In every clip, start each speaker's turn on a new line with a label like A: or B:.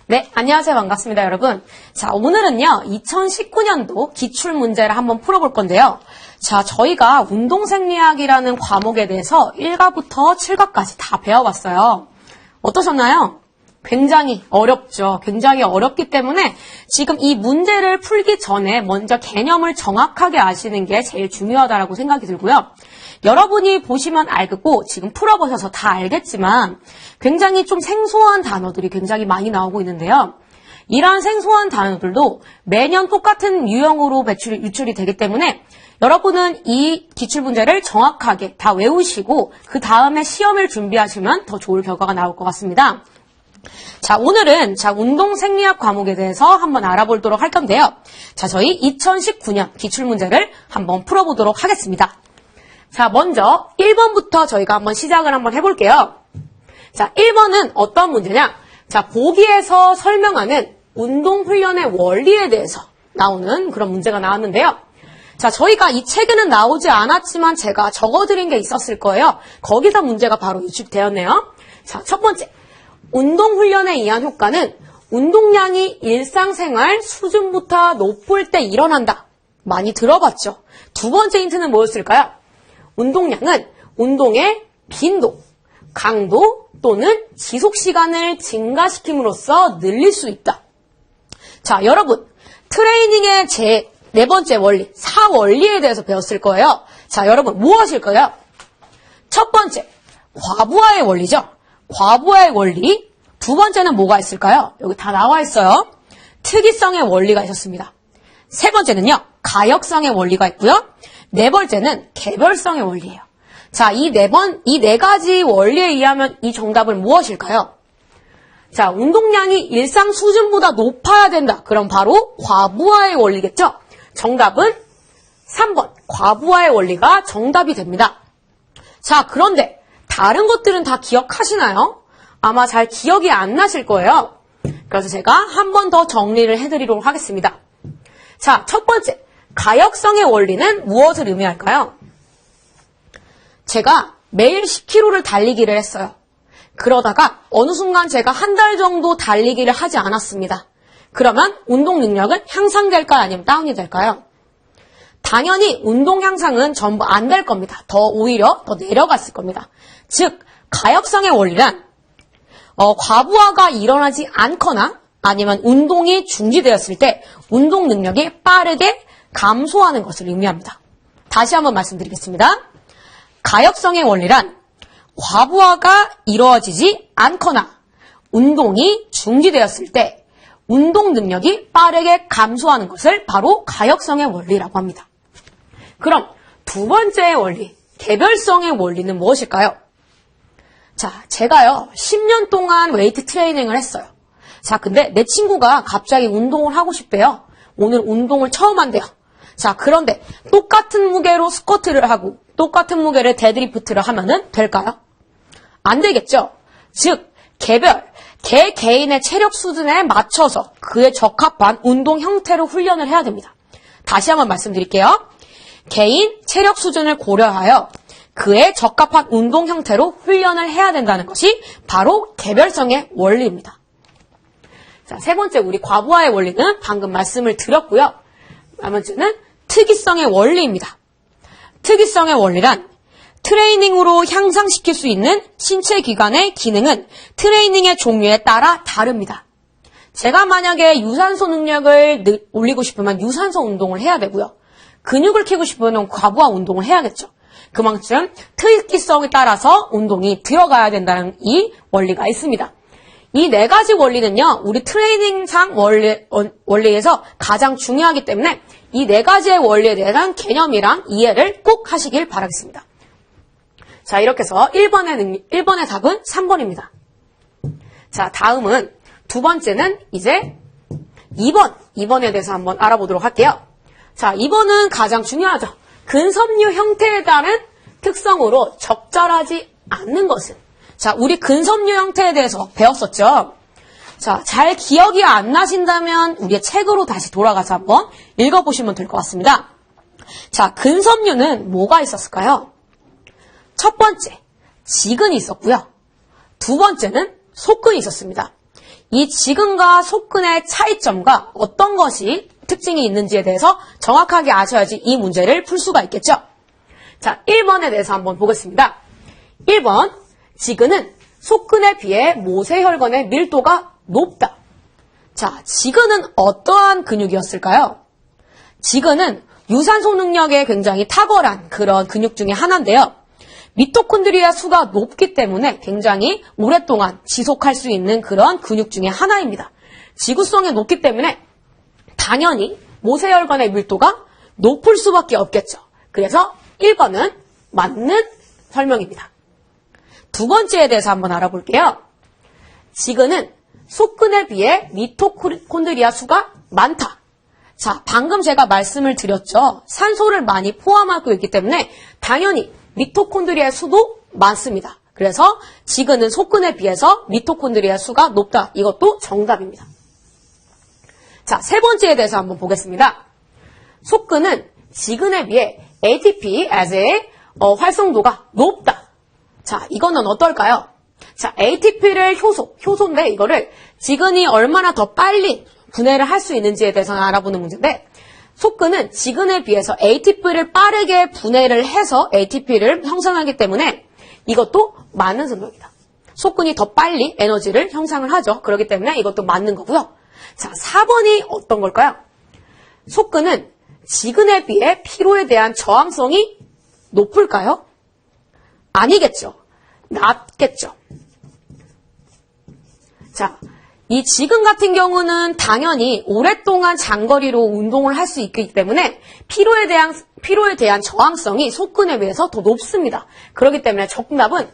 A: 네, 안녕하세요. 반갑습니다, 여러분. 자, 오늘은요, 2019년도 기출문제를 한번 풀어볼 건데요. 자, 저희가 운동생리학이라는 과목에 대해서 1과부터 7과까지 다 배워봤어요. 어떠셨나요? 굉장히 어렵죠. 굉장히 어렵기 때문에 지금 이 문제를 풀기 전에 먼저 개념을 정확하게 아시는 게 제일 중요하다고 생각이 들고요. 여러분이 보시면 알겠고 지금 풀어보셔서 다 알겠지만 굉장히 좀 생소한 단어들이 굉장히 많이 나오고 있는데요. 이러한 생소한 단어들도 매년 똑같은 유형으로 유출이 되기 때문에 여러분은 이 기출문제를 정확하게 다 외우시고 그 다음에 시험을 준비하시면 더 좋은 결과가 나올 것 같습니다. 자, 오늘은 운동생리학 과목에 대해서 한번 알아보도록 할 건데요. 자, 저희 2019년 기출문제를 한번 풀어보도록 하겠습니다. 자, 먼저 1번부터 저희가 한번 시작을 한번 해볼게요. 자, 1번은 어떤 문제냐? 자, 보기에서 설명하는 운동훈련의 원리에 대해서 나오는 그런 문제가 나왔는데요. 자, 저희가 이 책에는 나오지 않았지만 제가 적어드린 게 있었을 거예요. 거기서 문제가 바로 유출되었네요. 자, 첫 번째. 운동훈련에 의한 효과는 운동량이 일상생활 수준보다 높을 때 일어난다. 많이 들어봤죠? 두 번째 힌트는 뭐였을까요? 운동량은 운동의 빈도, 강도 또는 지속시간을 증가시킴으로써 늘릴 수 있다. 자, 여러분, 트레이닝의 제 네 번째 원리, 사원리에 대해서 배웠을 거예요. 자, 여러분, 뭐 하실 거예요? 첫 번째, 과부하의 원리죠. 과부하의 원리. 두 번째는 뭐가 있을까요? 여기 다 나와 있어요. 특이성의 원리가 있었습니다. 세 번째는요, 가역성의 원리가 있고요. 네 번째는 개별성의 원리예요. 자, 이 네 가지 원리에 의하면 이 정답은 무엇일까요? 자, 운동량이 일상 수준보다 높아야 된다. 그럼 바로 과부하의 원리겠죠? 정답은 3번, 과부하의 원리가 정답이 됩니다. 자, 그런데 다른 것들은 다 기억하시나요? 아마 잘 기억이 안 나실 거예요. 그래서 제가 한 번 더 정리를 해드리도록 하겠습니다. 자, 첫 번째, 가역성의 원리는 무엇을 의미할까요? 제가 매일 10km를 달리기를 했어요. 그러다가 어느 순간 제가 한 달 정도 달리기를 하지 않았습니다. 그러면 운동 능력은 향상될까요? 아니면 다운이 될까요? 당연히 운동 향상은 전부 안 될 겁니다. 오히려 더 내려갔을 겁니다. 즉, 가역성의 원리란 과부하가 일어나지 않거나 아니면 운동이 중지되었을 때 운동 능력이 빠르게 감소하는 것을 의미합니다. 다시 한번 말씀드리겠습니다. 가역성의 원리란 과부하가 이루어지지 않거나 운동이 중지되었을 때 운동 능력이 빠르게 감소하는 것을 바로 가역성의 원리라고 합니다. 그럼 두 번째 원리, 개별성의 원리는 무엇일까요? 자, 제가요 10년 동안 웨이트 트레이닝을 했어요. 자, 근데 내 친구가 갑자기 운동을 하고 싶대요. 오늘 운동을 처음 한대요. 자, 그런데 똑같은 무게로 스쿼트를 하고 똑같은 무게를 데드리프트를 하면은 될까요? 안 되겠죠? 즉, 개개인의 체력 수준에 맞춰서 그에 적합한 운동 형태로 훈련을 해야 됩니다. 다시 한번 말씀드릴게요. 개인 체력 수준을 고려하여 그에 적합한 운동 형태로 훈련을 해야 된다는 것이 바로 개별성의 원리입니다. 자, 세 번째 우리 과부하의 원리는 방금 말씀을 드렸고요. 나머지는 특이성의 원리입니다. 특이성의 원리란 트레이닝으로 향상시킬 수 있는 신체 기관의 기능은 트레이닝의 종류에 따라 다릅니다. 제가 만약에 유산소 능력을 올리고 싶으면 유산소 운동을 해야 되고요. 근육을 키우고 싶으면 과부하 운동을 해야겠죠. 그만큼 특이성에 따라서 운동이 들어가야 된다는 이 원리가 있습니다. 이 네 가지 원리는요, 우리 트레이닝상 원리에서 가장 중요하기 때문에 이 네 가지의 원리에 대한 개념이랑 이해를 꼭 하시길 바라겠습니다. 자, 이렇게 해서 1번의 답은 3번입니다. 자, 다음은 두 번째는 이제 2번에 대해서 한번 알아보도록 할게요. 자, 2번은 가장 중요하죠. 근섬유 형태에 따른 특성으로 적절하지 않는 것은. 자, 우리 근섬유 형태에 대해서 배웠었죠. 자, 잘 기억이 안 나신다면 우리의 책으로 다시 돌아가서 한번 읽어보시면 될 것 같습니다. 자, 근섬유는 뭐가 있었을까요? 첫 번째, 지근이 있었고요. 두 번째는 속근이 있었습니다. 이 지근과 속근의 차이점과 어떤 것이 특징이 있는지에 대해서 정확하게 아셔야지 이 문제를 풀 수가 있겠죠. 자, 1번에 대해서 한번 보겠습니다. 1번, 지근은 속근에 비해 모세혈관의 밀도가 높다. 자, 지근은 어떠한 근육이었을까요? 지근은 유산소 능력에 굉장히 탁월한 그런 근육 중에 하나인데요. 미토콘드리아 수가 높기 때문에 굉장히 오랫동안 지속할 수 있는 그런 근육 중에 하나입니다. 지구성이 높기 때문에 당연히 모세혈관의 밀도가 높을 수밖에 없겠죠. 그래서 1번은 맞는 설명입니다. 두 번째에 대해서 한번 알아볼게요. 지근은 속근에 비해 미토콘드리아 수가 많다. 자, 방금 제가 말씀을 드렸죠. 산소를 많이 포함하고 있기 때문에 당연히 미토콘드리아의 수도 많습니다. 그래서 지근은 속근에 비해서 미토콘드리아 수가 높다. 이것도 정답입니다. 자, 세 번째에 대해서 한번 보겠습니다. 속근은 지근에 비해 ATP의 활성도가 높다. 자, 이거는 어떨까요? 자, ATP를 효소인데 이거를 지근이 얼마나 더 빨리 분해를 할 수 있는지에 대해서 알아보는 문제인데, 속근은 지근에 비해서 ATP를 빠르게 분해를 해서 ATP를 형성하기 때문에 이것도 맞는 설명입니다. 속근이 더 빨리 에너지를 형성을 하죠. 그렇기 때문에 이것도 맞는 거고요. 자, 4번이 어떤 걸까요? 속근은 지근에 비해 피로에 대한 저항성이 높을까요? 아니겠죠. 낮겠죠. 자, 이 지근 같은 경우는 당연히 오랫동안 장거리로 운동을 할 수 있기 때문에 피로에 대한 저항성이 속근에 비해서 더 높습니다. 그렇기 때문에 정답은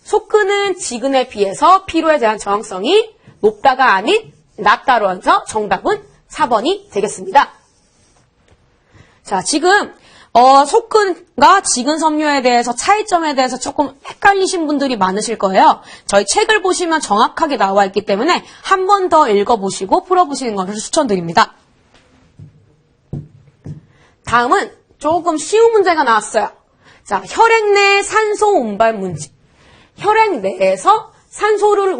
A: 속근은 지근에 비해서 피로에 대한 저항성이 높다가 아닌 낮다로 해서 정답은 4번이 되겠습니다. 자, 지금 속근과 지근 섬유에 대해서 차이점에 대해서 조금 헷갈리신 분들이 많으실 거예요. 저희 책을 보시면 정확하게 나와 있기 때문에 한 번 더 읽어보시고 풀어보시는 것을 추천드립니다. 다음은 조금 쉬운 문제가 나왔어요. 자, 혈액 내 산소 운반 물질. 혈액 내에서 산소를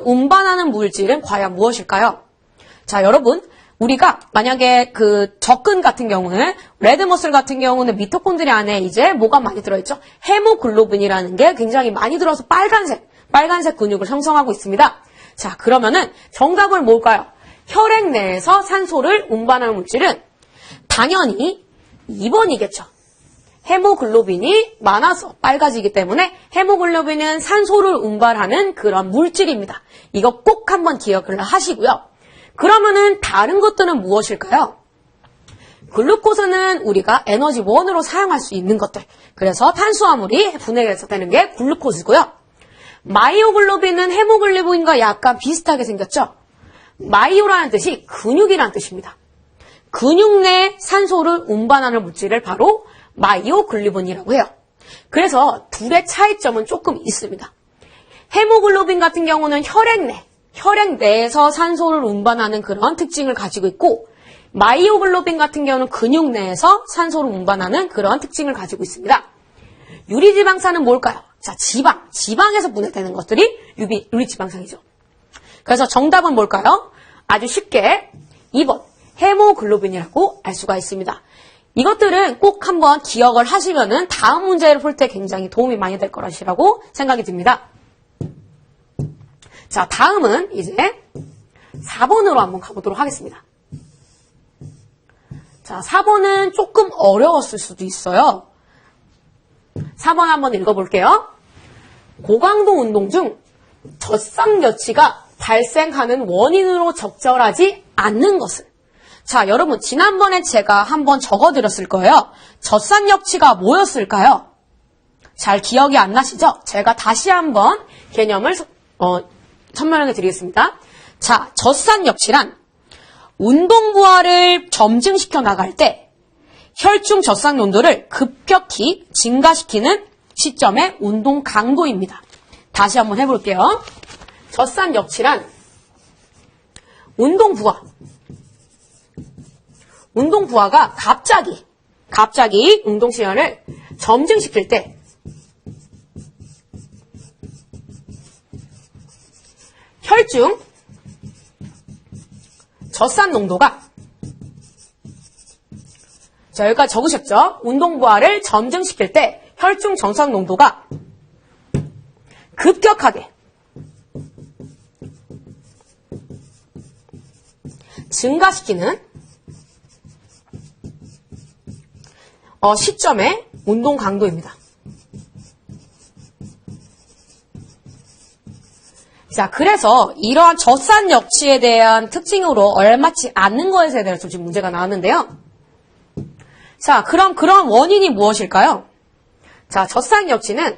A: 운반하는 물질은 과연 무엇일까요? 자, 여러분. 우리가 만약에 그 적근 같은 경우는 레드머슬 같은 경우는 미토콘드리아 안에 이제 뭐가 많이 들어있죠? 헤모글로빈이라는 게 굉장히 많이 들어서 빨간색 근육을 형성하고 있습니다. 자, 그러면은 정답은 뭘까요? 혈액 내에서 산소를 운반하는 물질은 당연히 2번이겠죠. 헤모글로빈이 많아서 빨가지기 때문에 헤모글로빈은 산소를 운반하는 그런 물질입니다. 이거 꼭 한번 기억을 하시고요. 그러면은 다른 것들은 무엇일까요? 글루코스는 우리가 에너지원으로 사용할 수 있는 것들. 그래서 탄수화물이 분해해서 되는 게 글루코스고요. 마이오글로빈은 헤모글로빈과 약간 비슷하게 생겼죠? 마이오라는 뜻이 근육이라는 뜻입니다. 근육 내 산소를 운반하는 물질을 바로 마이오글로빈이라고 해요. 그래서 둘의 차이점은 조금 있습니다. 헤모글로빈 같은 경우는 혈액 내에서 산소를 운반하는 그런 특징을 가지고 있고, 마이오글로빈 같은 경우는 근육 내에서 산소를 운반하는 그런 특징을 가지고 있습니다. 유리지방산은 뭘까요? 자, 지방에서 분해되는 것들이 유리지방산이죠. 그래서 정답은 뭘까요? 아주 쉽게 2번 헤모글로빈이라고 알 수가 있습니다. 이것들은 꼭 한번 기억을 하시면은 다음 문제를 풀 때 굉장히 도움이 많이 될 것이라고 생각이 듭니다. 자, 다음은 이제 4번으로 한번 가보도록 하겠습니다. 자, 4번은 조금 어려웠을 수도 있어요. 4번 한번 읽어볼게요. 고강도 운동 중 젖산여치가 발생하는 원인으로 적절하지 않는 것은? 자, 여러분 지난번에 제가 한번 적어드렸을 거예요. 젖산여치가 뭐였을까요? 잘 기억이 안 나시죠? 제가 다시 한번 개념을 설명해 드리겠습니다. 자, 젖산여치란 운동 부하를 점증시켜 나갈 때 혈중 젖산 농도를 급격히 증가시키는 시점의 운동 강도입니다. 다시 한번 해볼게요. 젖산여치란 운동 부하가 갑자기 운동 시간을 점증시킬 때 혈중 젖산 농도가 자, 여기까지 적으셨죠? 운동부하를 점증시킬 때 혈중 정상 농도가 급격하게 증가시키는 시점의 운동 강도입니다. 자, 그래서 이러한 젖산 역치에 대한 특징으로 얼맞지 않는 것에 대해서 지금 문제가 나왔는데요. 자, 그럼 그런 원인이 무엇일까요? 자, 젖산 역치는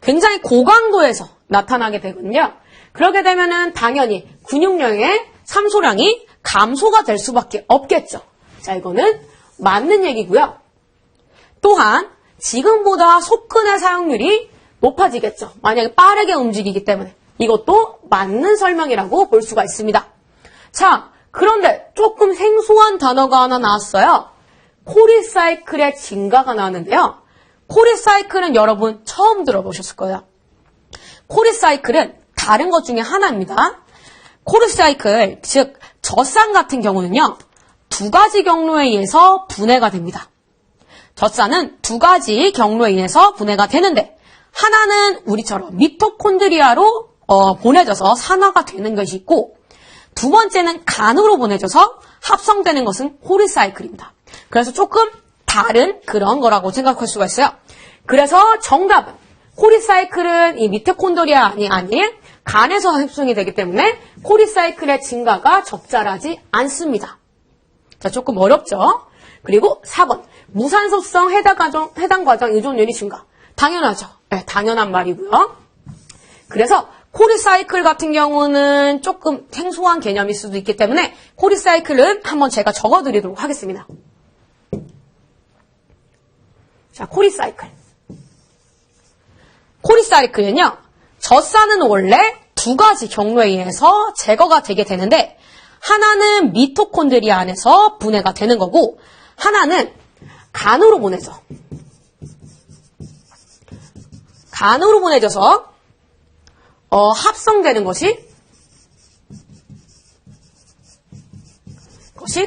A: 굉장히 고강도에서 나타나게 되거든요. 그렇게 되면은 당연히 근육량의 삼소량이 감소가 될 수밖에 없겠죠. 자, 이거는 맞는 얘기고요. 또한 지금보다 속근의 사용률이 높아지겠죠. 만약에 빠르게 움직이기 때문에 이것도 맞는 설명이라고 볼 수가 있습니다. 자, 그런데 조금 생소한 단어가 하나 나왔어요. 코리사이클의 증가가 나왔는데요. 코리사이클은 여러분 처음 들어보셨을 거예요. 코리사이클은 다른 것 중에 하나입니다. 코리사이클, 즉 젖산 같은 경우는요. 두 가지 경로에 의해서 분해가 됩니다. 젖산은 두 가지 경로에 의해서 분해가 되는데 하나는 우리처럼 미토콘드리아로 보내져서 산화가 되는 것이 있고 두 번째는 간으로 보내져서 합성되는 것은 코리사이클입니다. 그래서 조금 다른 그런 거라고 생각할 수가 있어요. 그래서 정답은 코리사이클은 이 미토콘드리아이 아닌 간에서 합성이 되기 때문에 코리사이클의 증가가 적절하지 않습니다. 자, 조금 어렵죠? 그리고 4번 무산소성 해당 과정 의존율이 증가. 당연하죠. 네, 당연한 말이고요. 그래서 코리사이클 같은 경우는 조금 생소한 개념일 수도 있기 때문에 코리사이클은 한번 제가 적어드리도록 하겠습니다. 자, 코리사이클. 코리사이클은요. 젖산은 원래 두 가지 경로에 의해서 제거가 되게 되는데 하나는 미토콘드리아 안에서 분해가 되는 거고 하나는 간으로 보내져서 합성되는 것이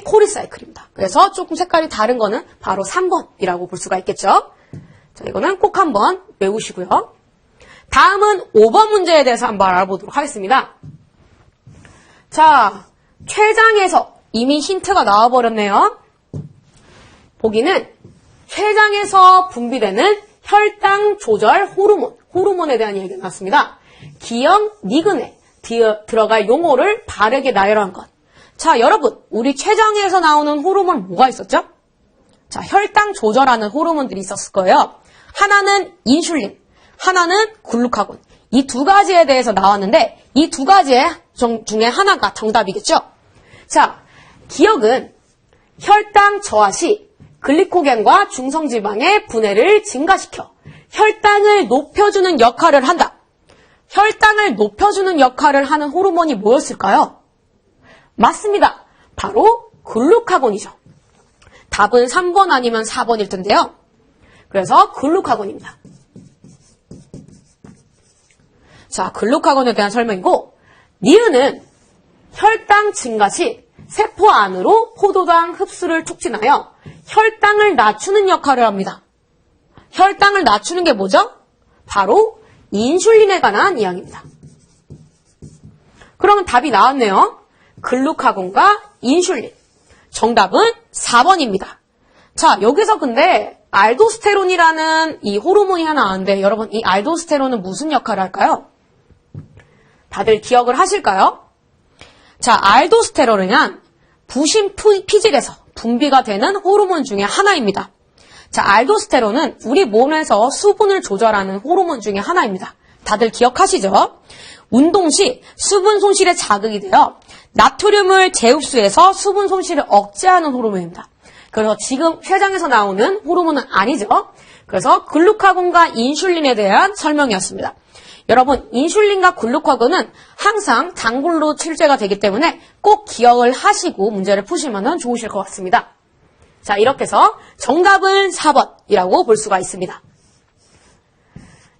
A: 코리사이클입니다. 그래서 조금 색깔이 다른 거는 바로 3번이라고 볼 수가 있겠죠. 자, 이거는 꼭 한번 외우시고요. 다음은 5번 문제에 대해서 한번 알아보도록 하겠습니다. 자, 췌장에서 이미 힌트가 나와버렸네요. 보기는 췌장에서 분비되는 혈당 조절 호르몬에 대한 얘기가 나왔습니다. 기형 니근에 들어갈 용어를 바르게 나열한 것. 자, 여러분, 우리 췌장에서 나오는 호르몬 뭐가 있었죠? 자, 혈당 조절하는 호르몬들이 있었을 거예요. 하나는 인슐린, 하나는 글루카곤. 이 두 가지에 대해서 나왔는데 이 두 가지 중에 하나가 정답이겠죠? 자, 기억은 혈당 저하 시 글리코겐과 중성지방의 분해를 증가시켜 혈당을 높여주는 역할을 한다. 혈당을 높여주는 역할을 하는 호르몬이 뭐였을까요? 맞습니다. 바로 글루카곤이죠. 답은 3번 아니면 4번일 텐데요. 그래서 글루카곤입니다. 자, 글루카곤에 대한 설명이고 니은은 혈당 증가 시 세포 안으로 포도당 흡수를 촉진하여 혈당을 낮추는 역할을 합니다. 혈당을 낮추는 게 뭐죠? 바로 인슐린에 관한 이야기입니다. 그러면 답이 나왔네요. 글루카곤과 인슐린. 정답은 4번입니다. 자, 여기서 근데 알도스테론이라는 이 호르몬이 하나 나왔는데 여러분 이 알도스테론은 무슨 역할을 할까요? 다들 기억을 하실까요? 자, 알도스테론은 부신 피질에서 분비가 되는 호르몬 중에 하나입니다. 자, 알도스테론은 우리 몸에서 수분을 조절하는 호르몬 중에 하나입니다. 다들 기억하시죠? 운동 시 수분 손실에 자극이 되어 나트륨을 재흡수해서 수분 손실을 억제하는 호르몬입니다. 그래서 지금 췌장에서 나오는 호르몬은 아니죠. 그래서 글루카곤과 인슐린에 대한 설명이었습니다. 여러분, 인슐린과 글루카곤은 항상 단골로 출제가 되기 때문에 꼭 기억을 하시고 문제를 푸시면 좋으실 것 같습니다. 자, 이렇게 해서 정답은 4번이라고 볼 수가 있습니다.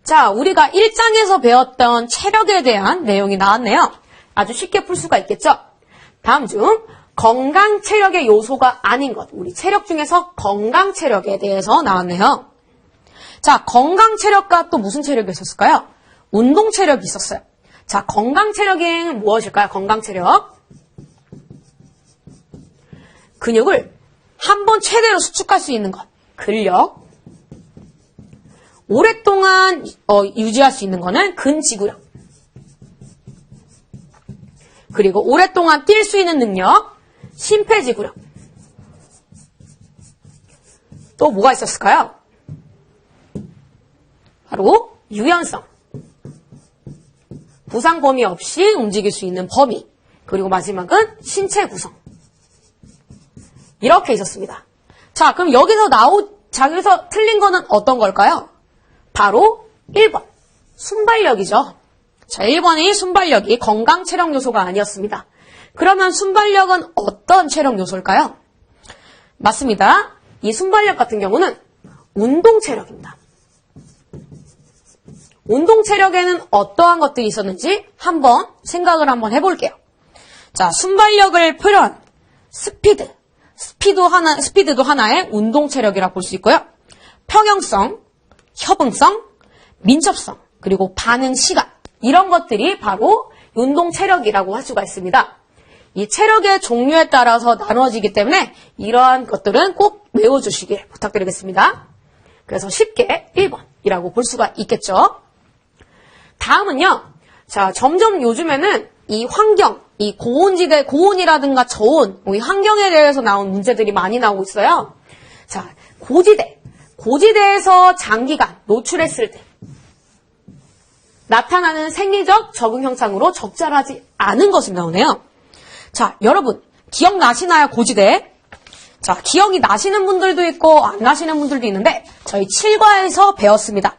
A: 자, 우리가 1장에서 배웠던 체력에 대한 내용이 나왔네요. 아주 쉽게 풀 수가 있겠죠? 다음 중 건강 체력의 요소가 아닌 것. 우리 체력 중에서 건강 체력에 대해서 나왔네요. 자, 건강 체력과 또 무슨 체력이 있었을까요? 운동 체력이 있었어요. 자, 건강 체력은 무엇일까요? 건강 체력. 근육을 한 번 최대로 수축할 수 있는 것. 근력. 오랫동안 유지할 수 있는 거는 근지구력. 그리고 오랫동안 뛸 수 있는 능력. 심폐지구력. 또 뭐가 있었을까요? 바로 유연성. 부상 범위 없이 움직일 수 있는 범위. 그리고 마지막은 신체 구성. 이렇게 있었습니다. 자, 그럼 여기서 틀린 거는 어떤 걸까요? 바로 1번. 순발력이죠. 자, 1번이 순발력이 건강 체력 요소가 아니었습니다. 그러면 순발력은 어떤 체력 요소일까요? 맞습니다. 이 순발력 같은 경우는 운동 체력입니다. 운동 체력에는 어떠한 것들이 있었는지 한번 생각을 한번 해볼게요. 자, 순발력을 표현, 스피드도 하나의 운동 체력이라고 볼 수 있고요. 평형성, 협응성, 민첩성, 그리고 반응 시간, 이런 것들이 바로 운동 체력이라고 할 수가 있습니다. 이 체력의 종류에 따라서 나눠지기 때문에 이러한 것들은 꼭 외워주시길 부탁드리겠습니다. 그래서 쉽게 1번이라고 볼 수가 있겠죠. 다음은요. 자, 점점 요즘에는 이 환경, 이 고온지대, 고온이라든가 저온, 이 환경에 대해서 나온 문제들이 많이 나오고 있어요. 자, 고지대에서 장기간 노출했을 때 나타나는 생리적 적응 현상으로 적절하지 않은 것이 나오네요. 자, 여러분 기억나시나요? 고지대. 자, 기억이 나시는 분들도 있고 안 나시는 분들도 있는데 저희 7과에서 배웠습니다.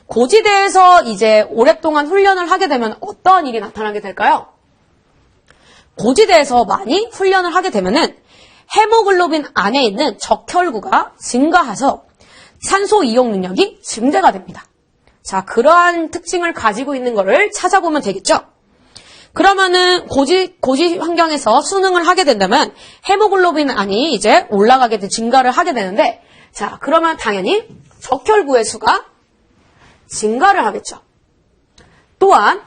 A: 고지대에서 이제 오랫동안 훈련을 하게 되면 어떤 일이 나타나게 될까요? 고지대에서 많이 훈련을 하게 되면은 헤모글로빈 안에 있는 적혈구가 증가해서 산소 이용 능력이 증대가 됩니다. 자, 그러한 특징을 가지고 있는 거를 찾아보면 되겠죠? 그러면은 고지 환경에서 수능을 하게 된다면 헤모글로빈 안이 이제 증가를 하게 되는데, 자, 그러면 당연히 적혈구의 수가 증가를 하겠죠. 또한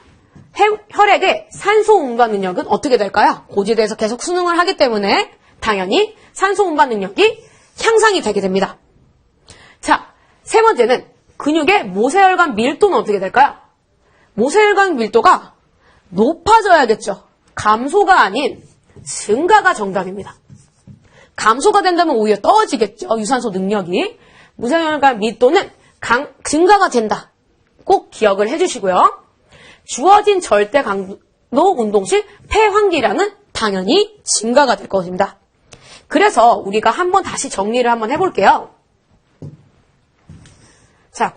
A: 혈액의 산소 운반 능력은 어떻게 될까요? 고지대에서 계속 수능을 하기 때문에 당연히 산소 운반 능력이 향상이 되게 됩니다. 자, 세 번째는 근육의 모세혈관 밀도는 어떻게 될까요? 모세혈관 밀도가 높아져야겠죠. 감소가 아닌 증가가 정답입니다. 감소가 된다면 오히려 떨어지겠죠. 유산소 능력이. 모세혈관 밀도는 증가가 된다. 꼭 기억을 해주시고요. 주어진 절대 강도 운동 시 폐환기량은 당연히 증가가 될 것입니다. 그래서 우리가 한번 다시 정리를 한번 해볼게요. 자,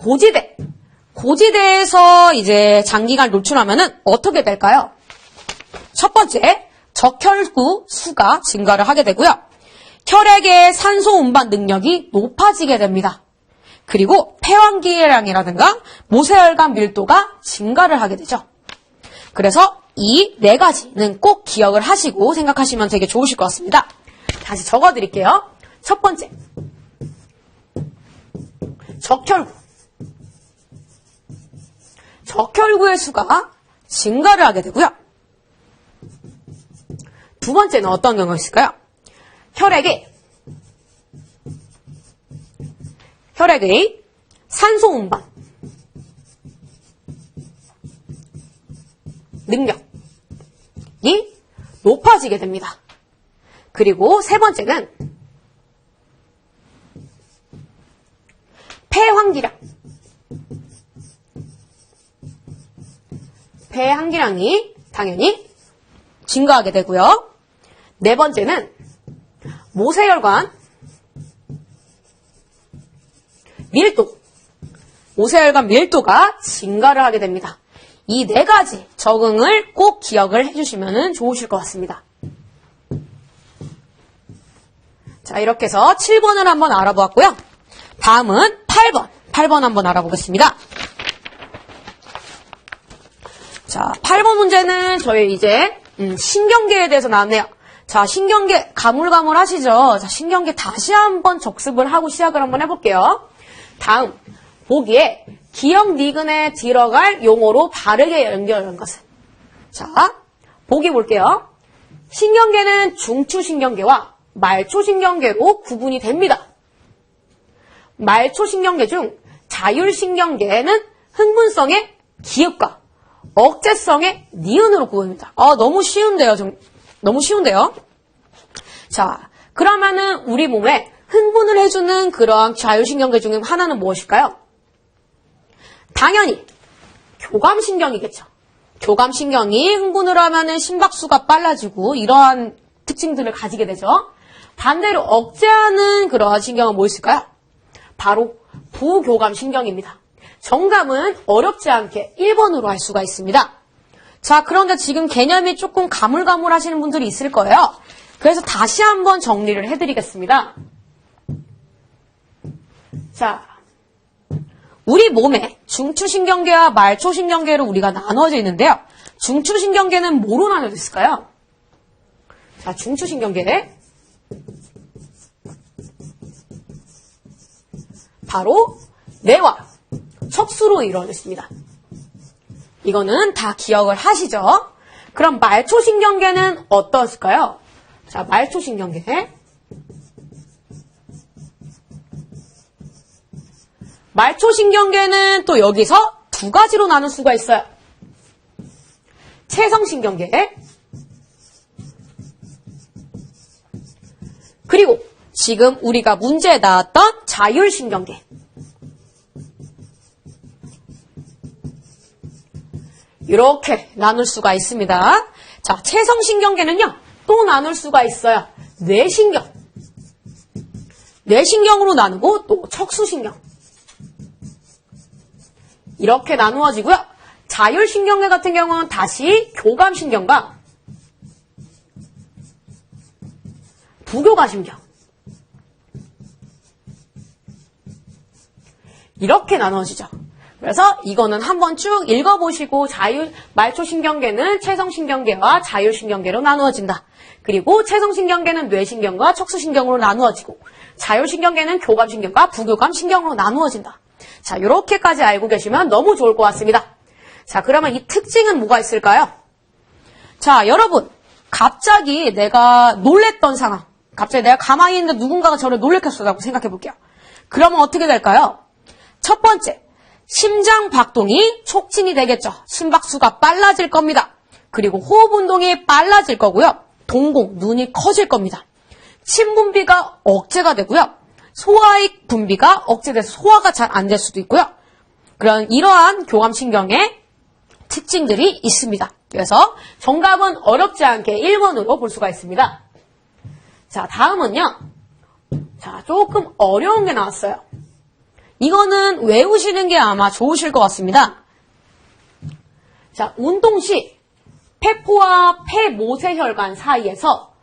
A: 고지대에서 이제 장기간 노출하면은 어떻게 될까요? 첫 번째, 적혈구 수가 증가를 하게 되고요. 혈액의 산소 운반 능력이 높아지게 됩니다. 그리고 폐환기량이라든가 모세혈관 밀도가 증가를 하게 되죠. 그래서 이 네 가지는 꼭 기억을 하시고 생각하시면 되게 좋으실 것 같습니다. 다시 적어드릴게요. 첫 번째, 적혈구의 수가 증가를 하게 되고요. 두 번째는 어떤 경우가 있을까요? 혈액의 산소 운반 능력이 높아지게 됩니다. 그리고 세 번째는 폐환기량이 당연히 증가하게 되고요. 네 번째는 모세혈관 밀도가 증가를 하게 됩니다. 이 네 가지 적응을 꼭 기억을 해주시면 좋으실 것 같습니다. 자, 이렇게 해서 7번을 한번 알아보았고요. 다음은 8번 한번 알아보겠습니다. 자, 8번 문제는 저희 이제 신경계에 대해서 나왔네요. 자, 신경계 가물가물하시죠? 자, 신경계 다시 한번 적습을 하고 시작을 한번 해볼게요. 다음, 보기에 기억 니근에 들어갈 용어로 바르게 연결한 것은? 자, 보기 볼게요. 신경계는 중추신경계와 말초신경계로 구분이 됩니다. 말초신경계 중 자율신경계는 흥분성의 기읍과 억제성의 니은으로 구분됩니다. 너무 쉬운데요. 너무 쉬운데요. 자, 그러면은 우리 몸에 흥분을 해주는 그러한 자율신경계 중에 하나는 무엇일까요? 당연히 교감신경이겠죠. 교감신경이 흥분을 하면은 심박수가 빨라지고 이러한 특징들을 가지게 되죠. 반대로 억제하는 그러한 신경은 무엇일까요? 바로 부교감신경입니다. 정답은 어렵지 않게 1번으로 할 수가 있습니다. 자, 그런데 지금 개념이 조금 가물가물하시는 분들이 있을 거예요. 그래서 다시 한번 정리를 해드리겠습니다. 자, 우리 몸에 중추신경계와 말초신경계로 우리가 나눠져 있는데요. 중추신경계는 뭐로 나눠져 있을까요? 자, 중추신경계 바로 뇌와 척수로 이루어져 있습니다. 이거는 다 기억을 하시죠? 그럼 말초신경계는 어떠했을까요? 자, 말초신경계. 말초신경계는 또 여기서 두 가지로 나눌 수가 있어요. 체성신경계 그리고 지금 우리가 문제에 나왔던 자율신경계. 이렇게 나눌 수가 있습니다. 자, 체성신경계는요, 또 나눌 수가 있어요. 뇌신경. 뇌신경으로 나누고 또 척수신경. 이렇게 나누어지고요. 자율신경계 같은 경우는 다시 교감신경과 부교감신경. 이렇게 나눠지죠. 그래서 이거는 한번 쭉 읽어보시고 말초신경계는 체성신경계와 자율신경계로 나누어진다. 그리고 체성신경계는 뇌신경과 척수신경으로 나누어지고 자율신경계는 교감신경과 부교감신경으로 나누어진다. 자, 이렇게까지 알고 계시면 너무 좋을 것 같습니다. 자, 그러면 이 특징은 뭐가 있을까요? 자, 여러분, 갑자기 내가 놀랬던 상황, 갑자기 내가 가만히 있는데 누군가가 저를 놀래켰다고 생각해 볼게요. 그러면 어떻게 될까요? 첫 번째, 심장 박동이 촉진이 되겠죠. 심박수가 빨라질 겁니다. 그리고 호흡 운동이 빨라질 거고요. 동공, 눈이 커질 겁니다. 침 분비가 억제가 되고요. 소화액 분비가 억제돼서 소화가 잘 안 될 수도 있고요. 그런 이러한 교감신경의 특징들이 있습니다. 그래서 정답은 어렵지 않게 1번으로 볼 수가 있습니다. 자, 다음은요. 자, 조금 어려운 게 나왔어요. 이거는 외우시는 게 아마 좋으실 것 같습니다. 자, 운동 시 폐포와 폐모세혈관 사이에서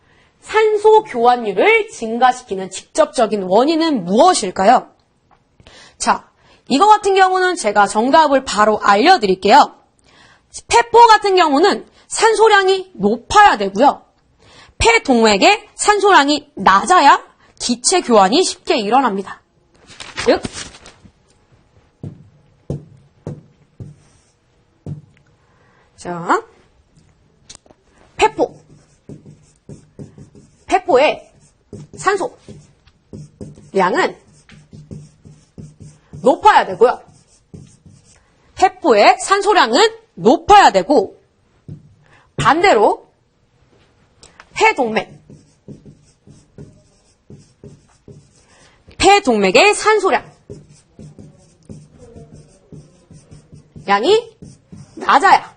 A: 산소 교환율을 증가시키는 직접적인 원인은 무엇일까요? 자, 이거 같은 경우는 제가 정답을 바로 알려드릴게요. 폐포 같은 경우는 산소량이 높아야 되고요. 폐동맥의 산소량이 낮아야 기체 교환이 쉽게 일어납니다. 즉, 자, 폐포의 산소 양은 높아야 되고요. 폐포의 산소량은 높아야 되고, 반대로 폐동맥의 산소량 양이 낮아야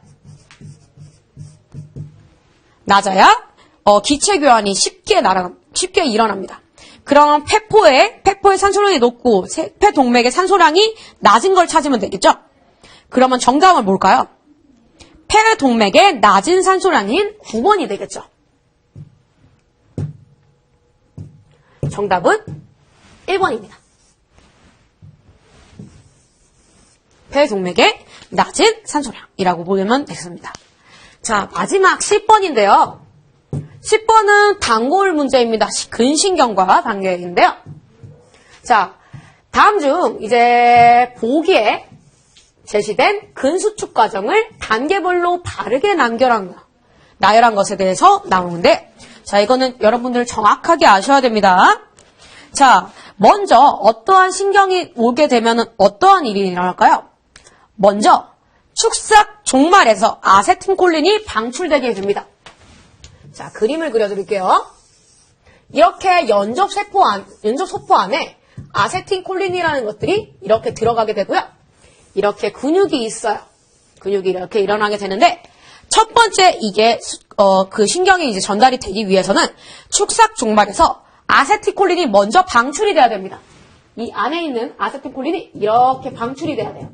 A: 기체 교환이 쉽게 일어납니다. 그럼 폐포의 산소량이 높고 폐동맥의 산소량이 낮은 걸 찾으면 되겠죠? 그러면 정답은 뭘까요? 폐동맥의 낮은 산소량인 9번이 되겠죠. 정답은 1번입니다. 폐동맥의 낮은 산소량이라고 보면 되겠습니다. 자, 마지막 10번인데요. 10번은 단골 문제입니다. 근신경과 단계인데요. 자, 다음 중 이제 보기에 제시된 근수축 과정을 단계별로 바르게 나열한 것에 대해서 나오는데, 자, 이거는 여러분들 정확하게 아셔야 됩니다. 자, 먼저 어떠한 신경이 오게 되면 어떠한 일이 일어날까요? 먼저 축삭 종말에서 아세틸콜린이 방출되게 해줍니다. 자, 그림을 그려드릴게요. 이렇게 연접 소포 안에 아세틸콜린이라는 것들이 이렇게 들어가게 되고요. 이렇게 근육이 있어요. 근육이 이렇게 일어나게 되는데, 첫 번째 이게 그 신경이 이제 전달이 되기 위해서는 축삭 종말에서 아세틸콜린이 먼저 방출이 돼야 됩니다. 이 안에 있는 아세틸콜린이 이렇게 방출이 돼야 돼요.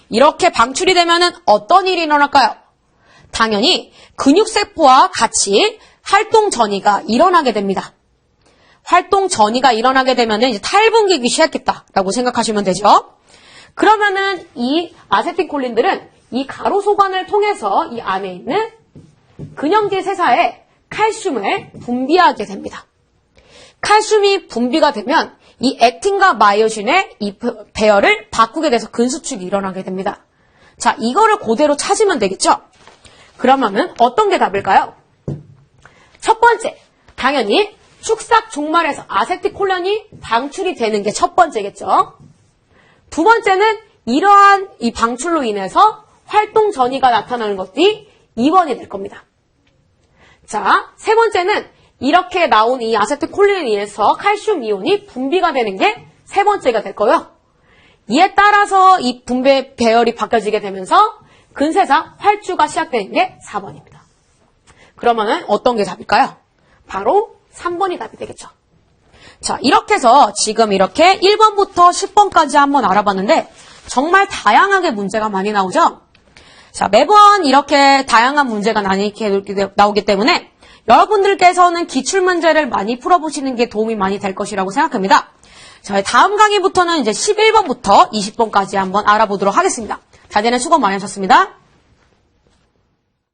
A: 이렇게 방출이 되면은 어떤 일이 일어날까요? 당연히 근육세포와 같이 활동 전이가 일어나게 됩니다. 활동 전이가 일어나게 되면은 이제 탈분기기 시작했다라고 생각하시면 되죠. 그러면은 이 아세틸콜린들은 이 가로소관을 통해서 이 안에 있는 근형질 세사에 칼슘을 분비하게 됩니다. 칼슘이 분비가 되면 이 액틴과 마이오신의 이 배열을 바꾸게 돼서 근수축이 일어나게 됩니다. 자, 이거를 그대로 찾으면 되겠죠? 그러면은 어떤 게 답일까요? 첫 번째, 당연히 축삭 종말에서 아세틸콜린이 방출이 되는 게 첫 번째겠죠? 두 번째는 이러한 이 방출로 인해서 활동 전이가 나타나는 것이 2번이 될 겁니다. 자, 세 번째는 이렇게 나온 이 아세틸콜린에 의해서 칼슘 이온이 분비가 되는 게 세 번째가 될 거고요. 이에 따라서 이 분배 배열이 바뀌어지게 되면서 근세사 활주가 시작되는 게 4번입니다. 그러면은 어떤 게 답일까요? 바로 3번이 답이 되겠죠. 자, 이렇게 해서 지금 이렇게 1번부터 10번까지 한번 알아봤는데 정말 다양하게 문제가 많이 나오죠? 자, 매번 이렇게 다양한 문제가 나오기 때문에 여러분들께서는 기출문제를 많이 풀어보시는 게 도움이 많이 될 것이라고 생각합니다. 자, 다음 강의부터는 이제 11번부터 20번까지 한번 알아보도록 하겠습니다. 자제는 수고 많이 하셨습니다.